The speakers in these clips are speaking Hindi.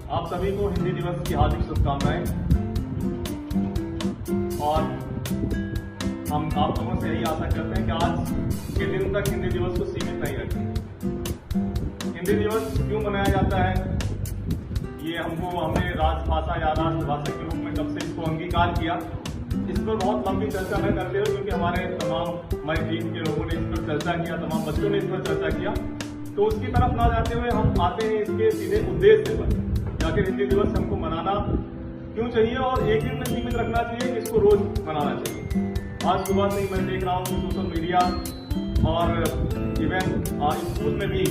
आप सभी को हिंदी दिवस की हार्दिक शुभकामनाएं। और हम आप लोगों से यही आशा करते हैं कि आज के दिन तक हिंदी दिवस को सीमित नहीं रखें। हिंदी दिवस क्यों मनाया जाता है, ये हमने राजभाषा या राष्ट्रभाषा के रूप में कब से इसको अंगीकार किया, इस पर बहुत लंबी चर्चा न करते हुए, क्योंकि हमारी टीम के लोगों ने इस पर चर्चा किया, तमाम बच्चों ने इस पर चर्चा किया, तो उसकी तरफ ना जाते हुए हम आते हैं इसके सीधे उद्देश्य पर। आखिर हिंदी दिवस हमको मनाना क्यों चाहिए और एक दिन में सीमित रखना चाहिए, इसको रोज मनाना चाहिए। आज सुबह से ही मैं देख रहा हूँ सोशल मीडिया और इवन स्कूल में भी,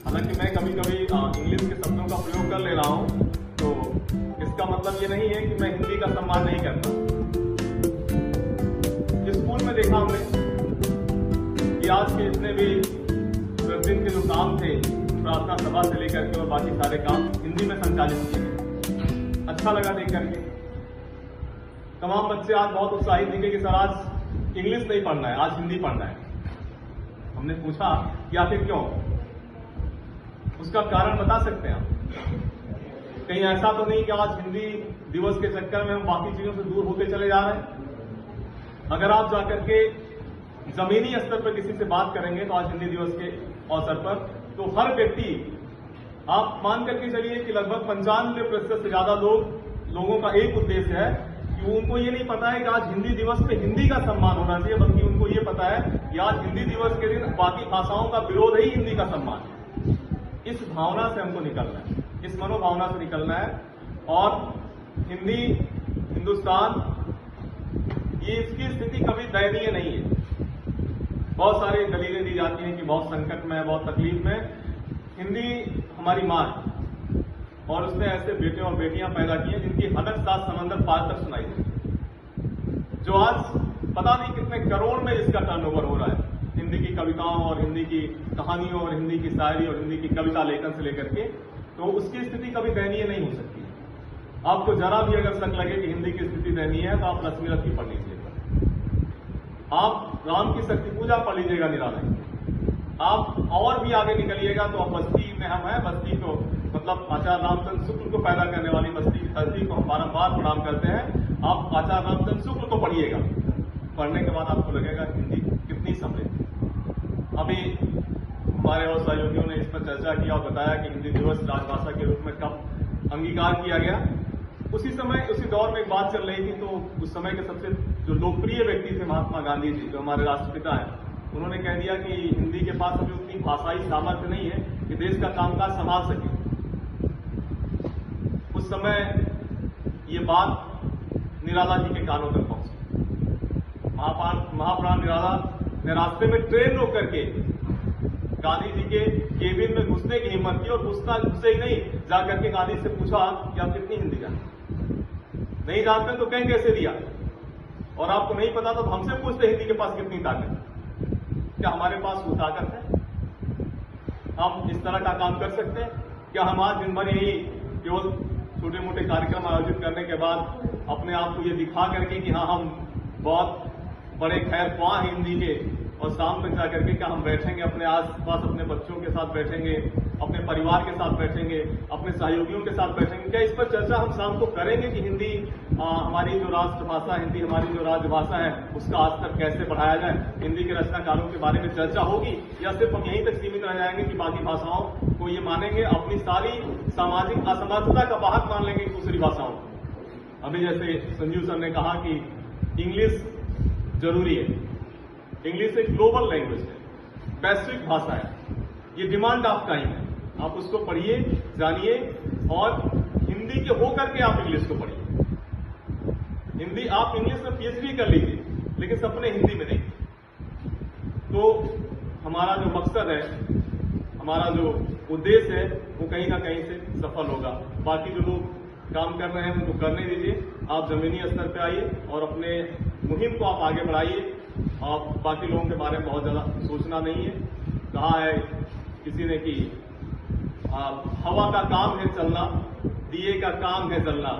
हालांकि मैं कभी कभी इंग्लिश के शब्दों का प्रयोग कर ले रहा हूँ, तो इसका मतलब ये नहीं है कि मैं हिंदी का सम्मान नहीं करता। स्कूल में देखा हमने कि आज के जितने भी प्रतिदिन के जो काम थे, प्रार्थना सभा से लेकर के और बाकी सारे काम हिंदी में संचालित किए गए। अच्छा लगा देख करके। तमाम बच्चे आज बहुत उत्साहित दिखे कि सर आज इंग्लिश नहीं पढ़ना है, आज हिंदी पढ़ना है। हमने पूछा कि आखिर क्यों, उसका कारण बता सकते हैं आप? कहीं ऐसा तो नहीं कि आज हिंदी दिवस के चक्कर में हम बाकी चीजों से दूर होते चले जा रहे हैं? अगर आप जाकर के जमीनी स्तर पर किसी से बात करेंगे तो आज हिंदी दिवस के अवसर पर, तो हर व्यक्ति, आप मान करके चलिए कि लगभग 95% से ज्यादा लोगों का एक उद्देश्य है कि उनको ये नहीं पता है कि आज हिंदी दिवस पे हिंदी का सम्मान होना चाहिए, बल्कि उनको ये पता है कि आज हिंदी दिवस के दिन बाकी भाषाओं का विरोध ही हिंदी का सम्मान है। इस भावना से हमको निकलना है, इस मनोभावना से निकलना है। और हिंदी, हिंदुस्तान, ये इसकी स्थिति कभी दयनीय नहीं है। बहुत सारी दलीलें दी जाती हैं कि बहुत संकट में है, बहुत तकलीफ में। हिंदी हमारी माँ है और उसने ऐसे बेटे और बेटियां पैदा की हैं जिनकी हनक 7 समंदर पार तक सुनाई देती, जो आज पता नहीं कितने करोड़ में इसका टर्नओवर हो रहा है, हिंदी की कविताओं और हिंदी की कहानियों और हिंदी की शायरी और हिंदी की कविता लेखन से लेकर के। तो उसकी स्थिति कभी दयनीय नहीं हो सकती। आपको जरा भी अगर शक लगे कि हिंदी की स्थिति दयनीय है तो आप लक्ष्मीरथ की पढ़ लीजिएगा, आप राम की शक्ति पूजा पढ़ लीजिएगा निरालय, आप और भी आगे निकलिएगा तो आप बस्ती में हम हैं, बस्ती को मतलब आचार्य रामचंद्र शुक्ल को पैदा करने वाली बस्ती की धरती को हम बारंबार प्रणाम करते हैं। आप आचार्य रामचंद्र शुक्ल को पढ़िएगा, पढ़ने के बाद आपको लगेगा हिंदी कितनी समृद्ध। अभी हमारे और सहयोगियों ने इस पर चर्चा किया और बताया कि हिंदी दिवस राजभाषा के रूप में कब अंगीकार किया गया। उसी दौर में एक बात चल रही थी, तो उस समय के सबसे जो लोकप्रिय व्यक्ति थे महात्मा गांधी जी, जो हमारे राष्ट्रपिता हैं, उन्होंने कह दिया कि हिंदी के पास अभी उतनी भाषाई सामर्थ्य नहीं है कि देश का कामकाज संभाल सके। उस समय ये बात निराला जी के कानों तक पहुंची। महाप्राण निराला ने रास्ते में ट्रेन रोक करके गांधी जी के केबिन में घुसने की हिम्मत की और घुसे ही नहीं, जाकर के गांधी से पूछा कि आप कितनी हिंदी जानते? नहीं जानते तो कहीं कैसे दिया, और आपको नहीं पता तो हमसे पूछते हिंदी के पास कितनी ताकत? क्या हमारे पास वो ताकत है? हम इस तरह का काम कर सकते हैं क्या? हम आज दिन भर यही केवल छोटे मोटे कार्यक्रम आयोजित करने के बाद अपने आप को ये दिखा करके कि हाँ हम बहुत बड़े खैर ख्वाह हैं हिंदी के, और शाम तक जाकर के क्या हम बैठेंगे अपने आसपास अपने बच्चों के साथ बैठेंगे, अपने परिवार के साथ बैठेंगे, अपने सहयोगियों के साथ बैठेंगे? क्या इस पर चर्चा हम शाम को करेंगे कि हिंदी हमारी जो राष्ट्रभाषा, हिंदी हमारी जो राजभाषा है, उसका स्तर कैसे बढ़ाया जाए? हिंदी के रचनाकारों के बारे में चर्चा होगी, या सिर्फ हम यहीं तक सीमित रह जाएंगे कि बाकी भाषाओं को ये मानेंगे, अपनी सारी सामाजिक असमर्थता का बाहर मान लेंगे दूसरी भाषाओं को? अभी जैसे संजीव सर ने कहा कि इंग्लिश जरूरी है। इंग्लिश एक ग्लोबल लैंग्वेज है, वैश्विक भाषा है, ये डिमांड ऑफ टाइम है। आप उसको पढ़िए, जानिए, और हिंदी के होकर के आप इंग्लिश को पढ़िए। हिंदी आप इंग्लिश में पीएचडी कर लीजिए, लेकिन सपने हिंदी में नहीं। तो हमारा जो मकसद है, हमारा जो उद्देश्य है, वो कहीं ना कहीं से सफल होगा। बाकी जो लोग काम कर रहे हैं उनको करने दीजिए, आप जमीनी स्तर पे आइए और अपने मुहिम को आप आगे बढ़ाइए। आप बाकी लोगों के बारे में बहुत ज्यादा सोचना नहीं है। कहा है किसी ने कि हवा का काम है चलना, दिए का काम है जलना।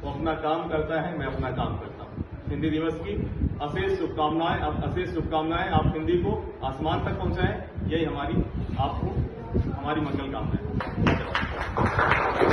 वो अपना काम करता है, मैं अपना काम करता हूँ। हिंदी दिवस की अशेष शुभकामनाएं। आप हिंदी को आसमान तक पहुंचाएं, यही हमारी आपको हमारी मंगल कामना है।